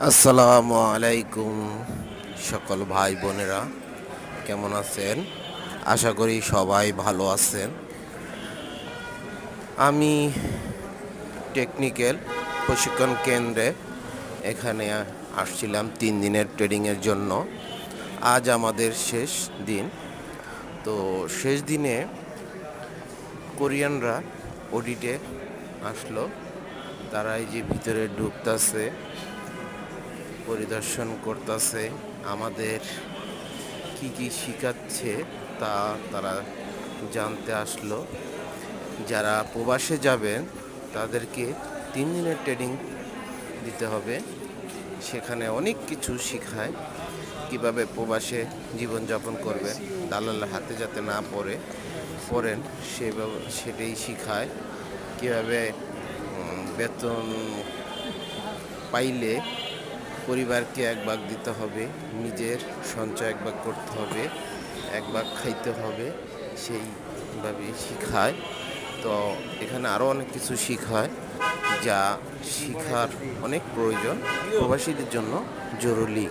আসসালামু আলাইকুম সকল ভাই বোনেরা, কেমন আছেন? আশা করি সবাই ভালো আছেন। আমি টেকনিক্যাল প্রশিক্ষণ কেন্দ্রে এখানে আসছিলাম 3 দিনের ট্রেনিংয়ের জন্য। আজ আমাদের শেষ দিন। তো শেষ দিনে কোরিয়ানরা অডিটে আসলো। তারা এই যে ভিতরে ঢুকতাছে, পরিদর্শন করতেছে, আমাদের কি কি শিখাচ্ছে তা তারা জানতে আসলো। যারা প্রবাসে যাবেন তাদেরকে 3 দিনের ট্রেনিং দিতে হবে। সেখানে অনেক কিছু শিখায়, কিভাবে প্রবাসে জীবনযাপন করবেন, দালালের হাতে যাতে না পড়েন সেটাই শিখায়। কীভাবে বেতন পাইলে পরিবারকে 1 ভাগ দিতে হবে, নিজের সঞ্চয় 1 ভাগ করতে হবে, 1 ভাগ খাইতে হবে, সেইভাবে শিখায়। তো এখানে আরও অনেক কিছু শিখায়, যা শিখার অনেক প্রয়োজন, প্রবাসীদের জন্য জরুরি।